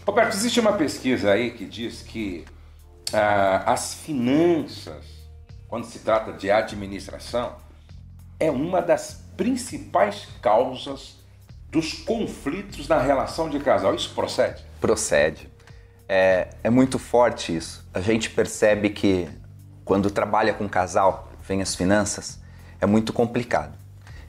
Roberto, existe uma pesquisa aí que diz que as finanças, quando se trata de administração, é uma das principais causas dos conflitos na relação de casal. Isso procede? Procede. É muito forte isso. A gente percebe que quando trabalha com casal, vem as finanças, é muito complicado.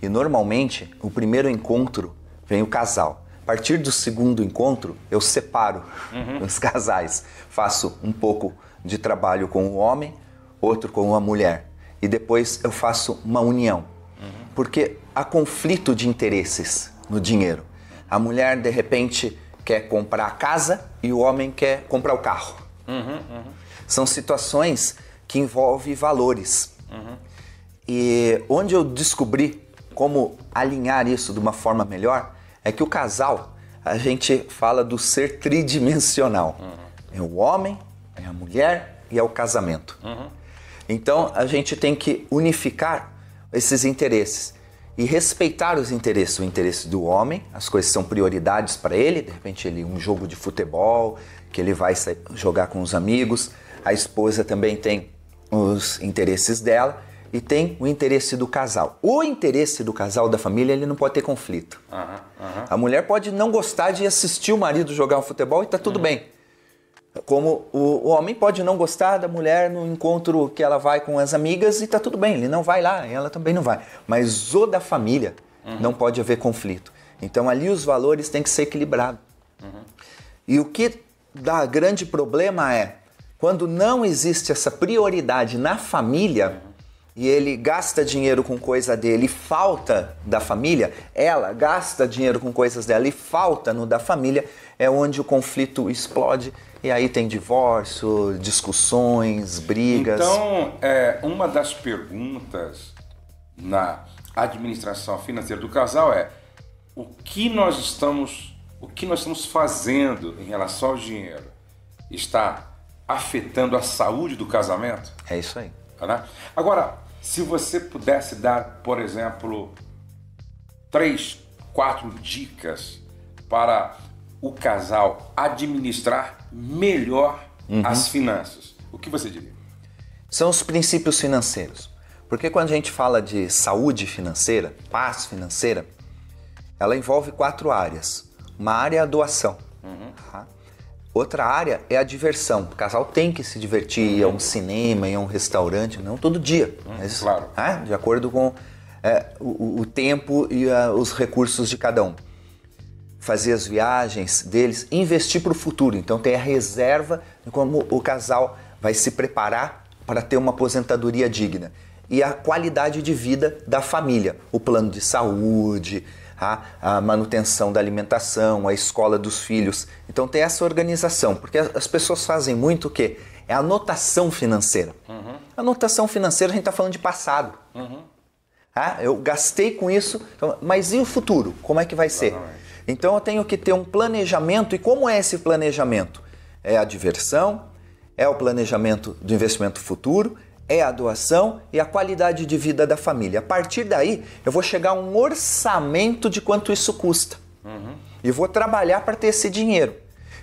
E normalmente, o primeiro encontro vem o casal. A partir do segundo encontro, eu separo os casais. Faço um pouco de trabalho com o homem, outro com a mulher. E depois eu faço uma união. Porque há conflito de interesses no dinheiro. A mulher, de repente, quer comprar a casa e o homem quer comprar o carro. São situações que envolvem valores. E onde eu descobri como alinhar isso de uma forma melhor é que o casal, a gente fala do ser tridimensional. É o homem, é a mulher e é o casamento. Então a gente tem que unificar esses interesses e respeitar os interesses. O interesse do homem, as coisas são prioridades para ele, de repente um jogo de futebol, que ele vai jogar com os amigos. A esposa também tem os interesses dela e tem o interesse do casal. O interesse do casal, da família, ele não pode ter conflito. A mulher pode não gostar de assistir o marido jogar um futebol e tá tudo bem. Como o homem pode não gostar da mulher no encontro que ela vai com as amigas e tá tudo bem, ele não vai lá, ela também não vai. Mas o da família não pode haver conflito. Então ali os valores têm que ser equilibrados. E o que dá grande problema é quando não existe essa prioridade na família e ele gasta dinheiro com coisa dele e falta da família, ela gasta dinheiro com coisas dela e falta no da família, é onde o conflito explode e aí tem divórcio, discussões, brigas. Então, uma das perguntas na administração financeira do casal é o que nós estamos fazendo em relação ao dinheiro está afetando a saúde do casamento? É isso aí. Né? Agora, se você pudesse dar, por exemplo, 3, 4 dicas para o casal administrar melhor as finanças, o que você diria? São os princípios financeiros. Porque quando a gente fala de saúde financeira, paz financeira, ela envolve 4 áreas. Uma área é a doação. Tá? Outra área é a diversão. O casal tem que se divertir, ir a um cinema, ir a um restaurante, não todo dia. Mas, claro. De acordo com o tempo e os recursos de cada um. Fazer as viagens deles, investir para o futuro. Então tem a reserva de como o casal vai se preparar para ter uma aposentadoria digna. E a qualidade de vida da família. O plano de saúde, a manutenção da alimentação, a escola dos filhos. Então tem essa organização, porque as pessoas fazem muito o quê? É a anotação financeira. Anotação financeira, a gente está falando de passado. Eu gastei com isso, mas e o futuro? Como é que vai ser? Então eu tenho que ter um planejamento, e como é esse planejamento? É a diversão, é o planejamento do investimento futuro, é a doação e a qualidade de vida da família. A partir daí, eu vou chegar a um orçamento de quanto isso custa. E vou trabalhar para ter esse dinheiro.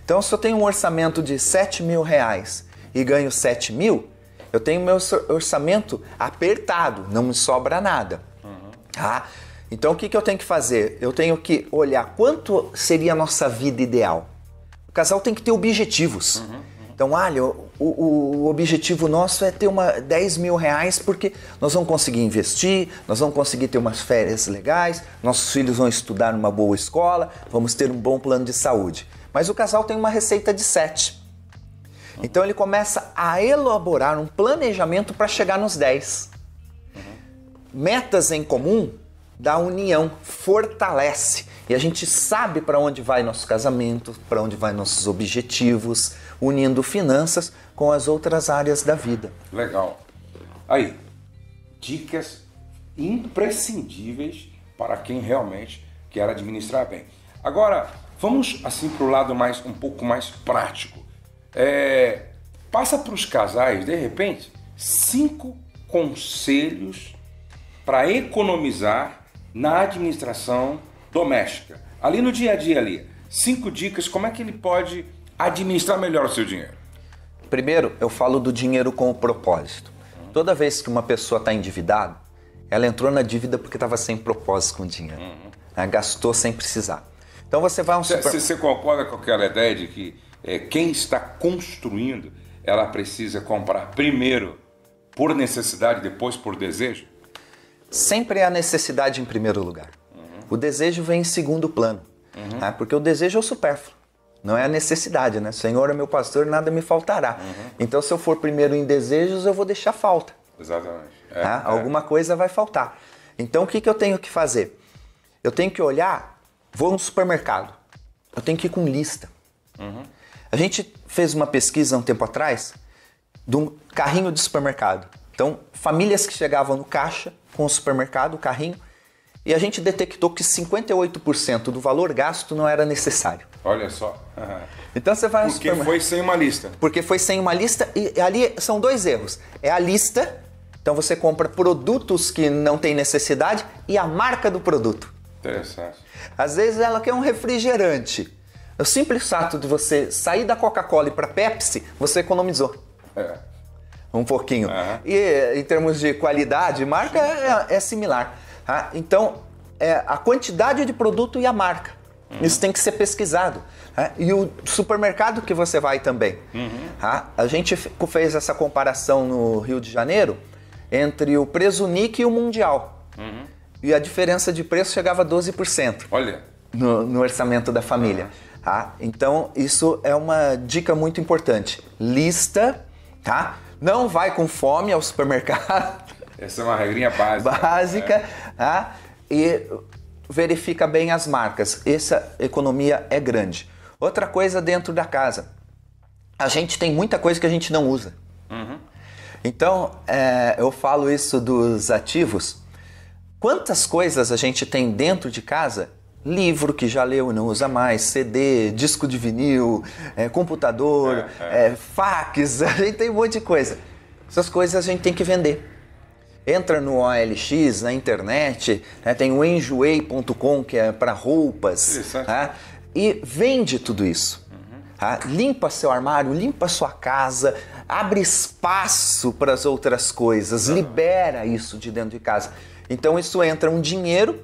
Então, se eu tenho um orçamento de 7 mil reais e ganho 7 mil, eu tenho meu orçamento apertado, não me sobra nada. Então, o que eu tenho que fazer? Eu tenho que olhar quanto seria a nossa vida ideal. O casal tem que ter objetivos. Então, olha, o objetivo nosso é ter 10 mil reais porque nós vamos conseguir investir, nós vamos conseguir ter umas férias legais, nossos filhos vão estudar numa boa escola, vamos ter um bom plano de saúde. Mas o casal tem uma receita de 7. Então ele começa a elaborar um planejamento para chegar nos 10. Metas em comum da união, fortalece. E a gente sabe para onde vai nosso casamento, para onde vai nossos objetivos, unindo finanças com as outras áreas da vida. Legal. Aí, dicas imprescindíveis para quem realmente quer administrar bem. Agora, vamos assim para o lado um pouco mais prático. Passa para os casais, de repente, 5 conselhos para economizar na administração doméstica. Ali no dia a dia, 5 dicas, como é que ele pode administrar melhor o seu dinheiro? Primeiro, eu falo do dinheiro com o propósito. Toda vez que uma pessoa está endividada, ela entrou na dívida porque estava sem propósito com o dinheiro. Gastou sem precisar. Então você vai a um Você concorda com aquela ideia de que quem está construindo, ela precisa comprar primeiro por necessidade, depois por desejo? Sempre é a necessidade em primeiro lugar. O desejo vem em segundo plano. Porque o desejo é o supérfluo. Não é a necessidade, né? Senhor é meu pastor, nada me faltará. Então, se eu for primeiro em desejos, eu vou deixar falta. Exatamente. Alguma coisa vai faltar. Então, o que eu tenho que fazer? Eu tenho que olhar, vou no supermercado, eu tenho que ir com lista. A gente fez uma pesquisa um tempo atrás de um carrinho de supermercado. Então, famílias que chegavam no caixa com o supermercado, o carrinho, e a gente detectou que 58% do valor gasto não era necessário. Olha só. Então você vai ao Porque foi sem uma lista. Porque foi sem uma lista e ali são dois erros. É a lista, então você compra produtos que não tem necessidade e a marca do produto. Interessante. Às vezes ela quer um refrigerante. O simples fato de você sair da Coca-Cola e para Pepsi, você economizou. Um pouquinho. E em termos de qualidade, marca é similar. Então, a quantidade de produto e a marca. Isso tem que ser pesquisado. E o supermercado que você vai também. A gente fez essa comparação no Rio de Janeiro entre o Presunic e o Mundial. E a diferença de preço chegava a 12%. Olha. No orçamento da família. Então, isso é uma dica muito importante. Lista, não vai com fome ao supermercado. Essa é uma regrinha básica. E verifica bem as marcas. Essa economia é grande. Outra coisa dentro da casa. A gente tem muita coisa que a gente não usa. Então, eu falo isso dos ativos. Quantas coisas a gente tem dentro de casa? Livro que já leu e não usa mais, CD, disco de vinil, computador, fax, a gente tem um monte de coisa. Essas coisas a gente tem que vender. Entra no OLX, na internet, tem o enjoei.com, que é para roupas, e vende tudo isso. Limpa seu armário, limpa sua casa, abre espaço para as outras coisas, libera isso de dentro de casa. Então isso entra um dinheiro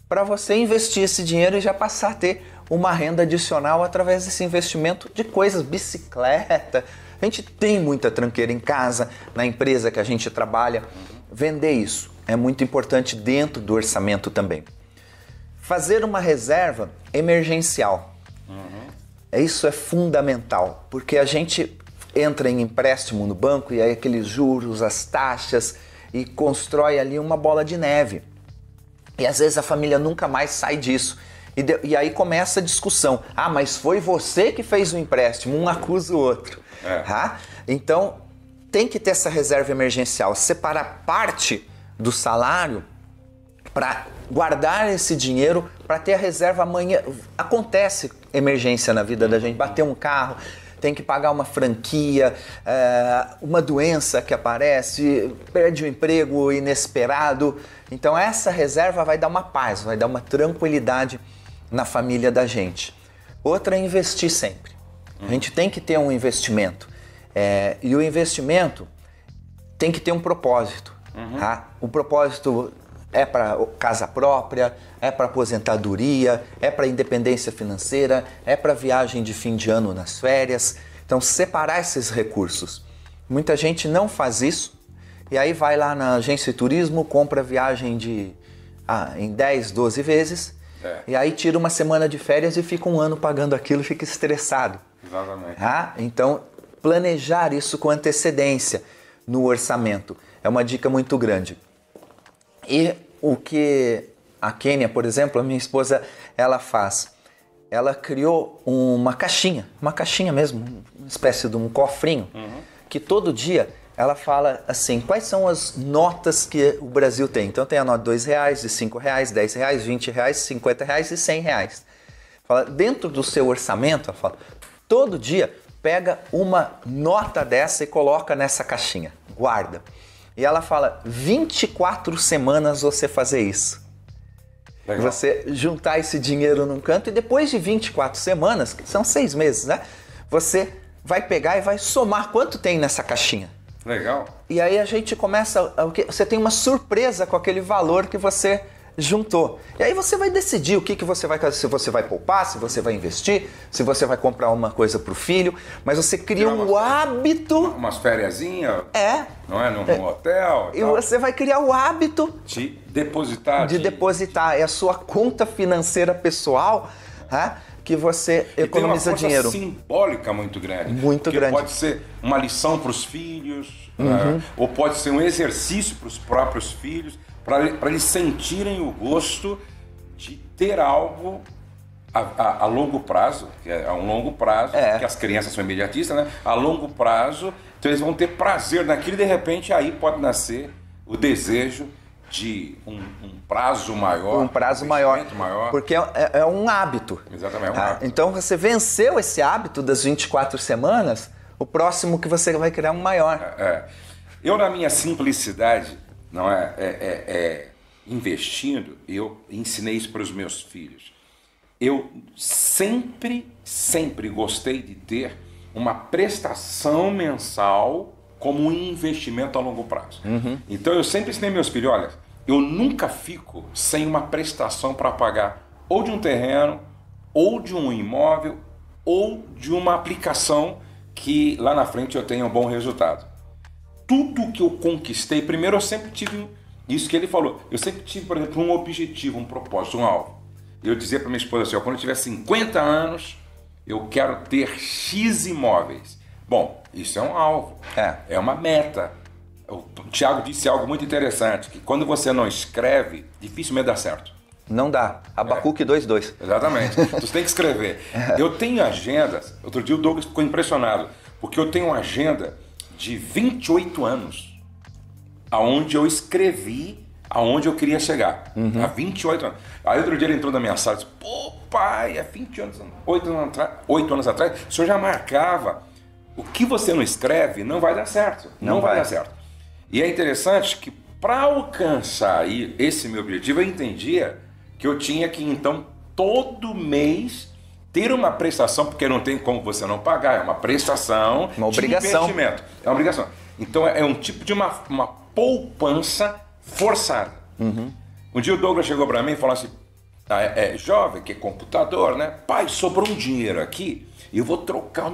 para você investir esse dinheiro e já passar a ter uma renda adicional através desse investimento de coisas, bicicleta. A gente tem muita tranqueira em casa, na empresa que a gente trabalha. Vender isso é muito importante dentro do orçamento também. Fazer uma reserva emergencial. Isso é fundamental, porque a gente entra em empréstimo no banco e aí aqueles juros, as taxas, e constrói ali uma bola de neve. E às vezes a família nunca mais sai disso. E aí começa a discussão. Mas foi você que fez o empréstimo, um acusa o outro. Então, tem que ter essa reserva emergencial, separar parte do salário para guardar esse dinheiro para ter a reserva amanhã. Acontece emergência na vida da gente, bater um carro, tem que pagar uma franquia, uma doença que aparece, perde o emprego inesperado. Então essa reserva vai dar uma paz, vai dar uma tranquilidade na família da gente. Outra é investir sempre. A gente tem que ter um investimento. E o investimento tem que ter um propósito. O propósito é para casa própria, é para aposentadoria, é para independência financeira, é para viagem de fim de ano nas férias. Então, separar esses recursos. Muita gente não faz isso e aí vai lá na agência de turismo, compra viagem em 10, 12 vezes e aí tira uma semana de férias e fica um ano pagando aquilo, fica estressado. Exatamente. Então, planejar isso com antecedência no orçamento é uma dica muito grande. E o que a Kênia, por exemplo, a minha esposa, ela faz? Ela criou uma caixinha mesmo, uma espécie de um cofrinho, que todo dia ela fala assim, quais são as notas que o Brasil tem. Então tem a nota de R$2, de R$5, R$10, R$20, R$50 e R$100. Fala, dentro do seu orçamento, ela fala, todo dia pega uma nota dessa e coloca nessa caixinha, guarda. E ela fala, 24 semanas você fazer isso. Legal. Você juntar esse dinheiro num canto e depois de 24 semanas, que são 6 meses, né? você vai pegar e vai somar quanto tem nessa caixinha. Legal. E aí a gente começa, você tem uma surpresa com aquele valor que você juntou. E aí você vai decidir o que você vai fazer, se você vai poupar, se você vai investir, se você vai comprar uma coisa para o filho, mas você cria o hábito... Umas fériasinhas, É. não é? Num hotel E você vai criar o hábito de depositar. De depositar. É a sua conta financeira pessoal, né, que você economiza dinheiro. Tem uma força simbólica muito grande. Muito grande. Pode ser uma lição para os filhos, né? Ou pode ser um exercício para os próprios filhos, para eles sentirem o gosto de ter algo a longo prazo, que é a um longo prazo, que as crianças são imediatistas, né? A longo prazo, então eles vão ter prazer naquilo e de repente aí pode nascer o desejo de um prazo maior. Um prazo maior, maior. Porque é um hábito. Exatamente, é um hábito. Então você venceu esse hábito das 24 semanas, o próximo que você vai criar um maior. Eu, na minha simplicidade, não investindo, eu ensinei isso para os meus filhos. Eu sempre gostei de ter uma prestação mensal como um investimento a longo prazo. Então eu sempre ensinei meus filhos, olha, eu nunca fico sem uma prestação para pagar ou de um terreno, ou de um imóvel, ou de uma aplicação que lá na frente eu tenha um bom resultado. Tudo que eu conquistei, primeiro eu sempre tive isso que ele falou, eu sempre tive, por exemplo, um objetivo, um propósito, um alvo. Eu dizia para minha esposa assim, quando eu tiver 50 anos, eu quero ter X imóveis. Bom, isso é um alvo, é uma meta. O Tiago disse algo muito interessante, que quando você não escreve, dificilmente dá certo. Não dá. Abacuque 2:2. Exatamente. Você tem que escrever. Eu tenho agendas, outro dia o Douglas ficou impressionado, porque eu tenho uma agenda de 28 anos, aonde eu escrevi aonde eu queria chegar. Há 28 anos. Aí outro dia ele entrou na minha sala e disse, pô pai, há 8 anos atrás, o senhor já marcava. O que você não escreve não vai dar certo. Não vai dar certo. E é interessante que para alcançar esse meu objetivo, eu entendia que eu tinha que, então, todo mês ter uma prestação, porque não tem como você não pagar, é uma prestação, uma obrigação. De investimento. É uma obrigação. Então é um tipo de uma poupança forçada. Um dia o Douglas chegou para mim e falou assim, jovem, que é computador, né? Pai, sobrou um dinheiro aqui, e eu vou trocar o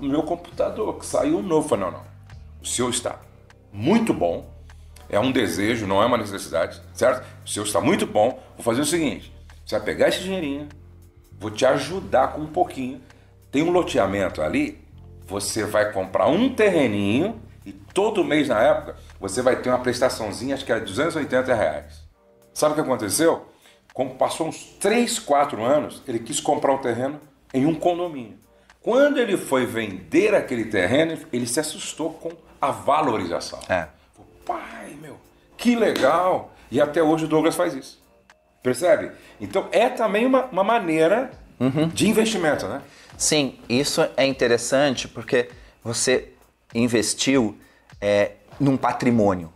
meu computador, que saiu novo. Eu falei, não, o seu está muito bom, é um desejo, não é uma necessidade, certo? O seu está muito bom, vou fazer o seguinte, você vai pegar esse dinheirinho, vou te ajudar com um pouquinho, tem um loteamento ali, você vai comprar um terreninho, e todo mês na época, você vai ter uma prestaçãozinha, acho que era R$280. Sabe o que aconteceu? Como passou uns 3, 4 anos, ele quis comprar o terreno em um condomínio. Quando ele foi vender aquele terreno, ele se assustou com a valorização. Pai, meu, que legal! E até hoje o Douglas faz isso. Percebe? Então é também uma maneira de investimento, né? Sim, isso é interessante porque você investiu num patrimônio.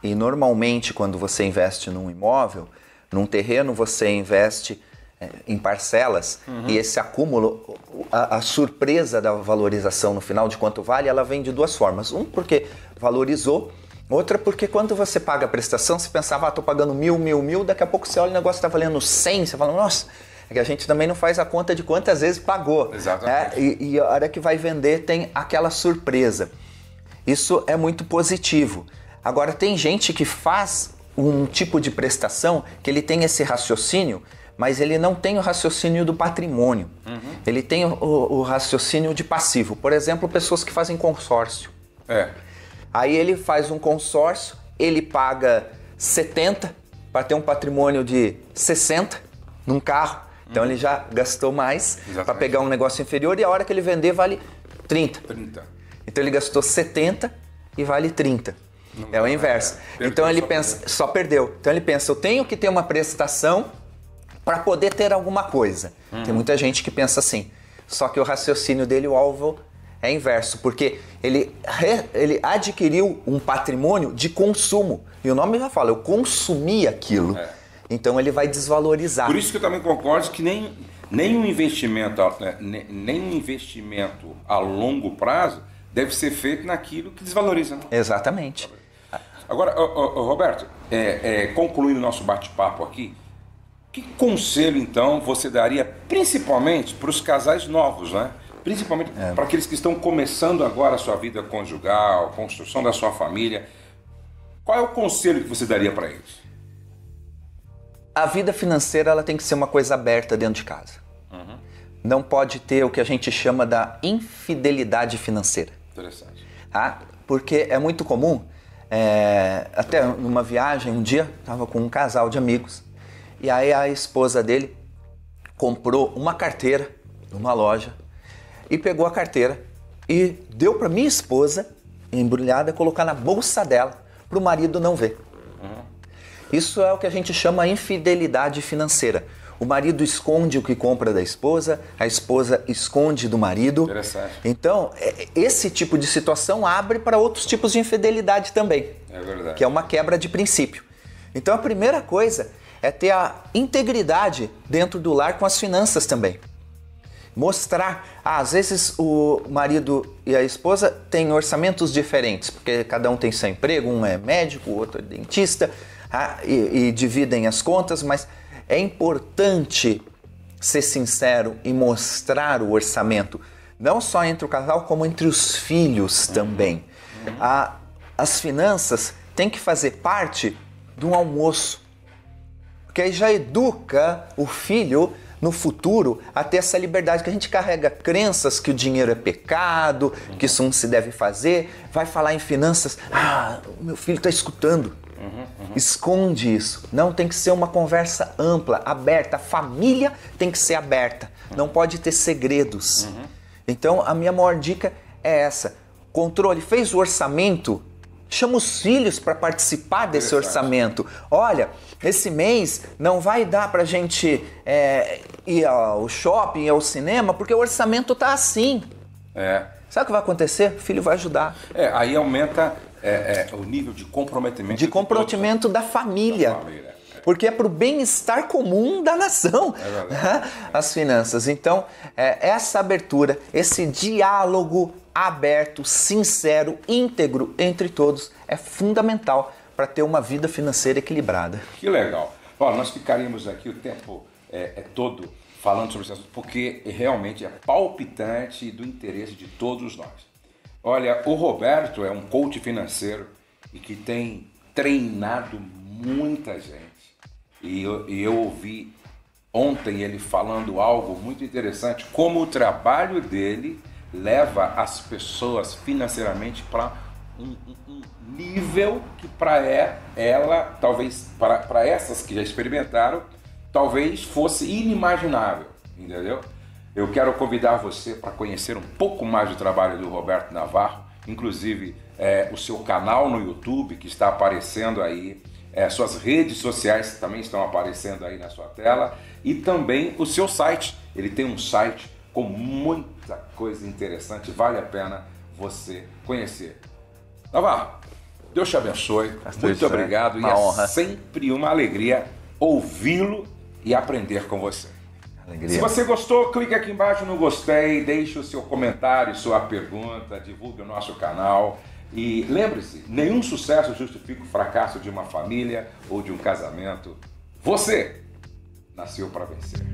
E normalmente quando você investe num imóvel, num terreno, você investe em parcelas e esse acúmulo, a surpresa da valorização no final de quanto vale, ela vem de duas formas. Um, porque valorizou, outra porque quando você paga a prestação, você pensava, tô pagando 1.000, daqui a pouco você olha o negócio tá valendo 100, você fala, nossa, é que a gente também não faz a conta de quantas vezes pagou. Exatamente. E a hora que vai vender tem aquela surpresa. Isso é muito positivo. Agora, tem gente que faz um tipo de prestação que ele tem esse raciocínio, mas ele não tem o raciocínio do patrimônio. Ele tem o raciocínio de passivo. Por exemplo, pessoas que fazem consórcio. Aí ele faz um consórcio, ele paga 70 para ter um patrimônio de 60 num carro. Então ele já gastou mais para pegar um negócio inferior e a hora que ele vender vale 30. Então ele gastou 70 e vale 30. É o inverso. Então ele pensa, só perdeu. Então ele pensa, eu tenho que ter uma prestação para poder ter alguma coisa. Tem muita gente que pensa assim. Só que o raciocínio dele, o alvo, é inverso. Porque ele adquiriu um patrimônio de consumo. E o nome já fala, eu consumi aquilo. Então ele vai desvalorizar. Por isso que eu também concordo que nem nenhum investimento, nenhum investimento a longo prazo deve ser feito naquilo que desvaloriza. Né? Exatamente. Agora, Roberto, concluindo o nosso bate-papo aqui, que conselho, então, você daria principalmente para os casais novos, né? Principalmente para aqueles que estão começando agora a sua vida conjugal, construção da sua família. Qual é o conselho que você daria para eles? A vida financeira ela tem que ser uma coisa aberta dentro de casa. Não pode ter o que a gente chama da infidelidade financeira. Interessante. Porque é muito comum, até numa viagem, um dia, estava com um casal de amigos, e aí a esposa dele comprou uma carteira numa loja, e pegou a carteira e deu para minha esposa, embrulhada, colocar na bolsa dela, para o marido não ver. Isso é o que a gente chama infidelidade financeira. O marido esconde o que compra da esposa, a esposa esconde do marido. Interessante. Então, esse tipo de situação abre para outros tipos de infidelidade também. É verdade. Que é uma quebra de princípio. Então, a primeira coisa é ter a integridade dentro do lar com as finanças também. Mostrar, às vezes o marido e a esposa têm orçamentos diferentes, porque cada um tem seu emprego, um é médico, o outro é dentista, e dividem as contas, mas é importante ser sincero e mostrar o orçamento, não só entre o casal, como entre os filhos também. As finanças têm que fazer parte de um almoço, porque aí já educa o filho no futuro a ter essa liberdade, que a gente carrega crenças que o dinheiro é pecado, que isso não se deve fazer, vai falar em finanças, o meu filho está escutando. Esconde isso. Não, tem que ser uma conversa ampla, aberta. A família tem que ser aberta. Não pode ter segredos. Então, a minha maior dica é essa. Controle. Fez o orçamento, chama os filhos para participar desse orçamento. Olha, esse mês não vai dar para a gente ir ao shopping, ao cinema, porque o orçamento está assim. Sabe o que vai acontecer? O filho vai ajudar. Aí aumenta o nível de comprometimento. De comprometimento da família. Porque é para o bem-estar comum da nação, as finanças. Então, essa abertura, esse diálogo aberto, sincero, íntegro entre todos é fundamental para ter uma vida financeira equilibrada. Que legal. Olha, nós ficaríamos aqui o tempo todo falando sobre isso, porque realmente é palpitante do interesse de todos nós. Olha, o Roberto é um coach financeiro e que tem treinado muita gente. E eu ouvi ontem ele falando algo muito interessante, como o trabalho dele leva as pessoas financeiramente para um nível que para ela, talvez para essas que já experimentaram, talvez fosse inimaginável, entendeu? Eu quero convidar você para conhecer um pouco mais do trabalho do Roberto Navarro, inclusive o seu canal no YouTube que está aparecendo aí, suas redes sociais também estão aparecendo aí na sua tela, e também o seu site. Ele tem um site com muita coisa interessante, vale a pena você conhecer. Navarro, Deus te abençoe, muito obrigado, e é sempre uma alegria ouvi-lo e aprender com você. Alegria. Se você gostou, clique aqui embaixo no gostei, deixe o seu comentário, sua pergunta, divulgue o nosso canal. E lembre-se, nenhum sucesso justifica o fracasso de uma família ou de um casamento. Você nasceu para vencer.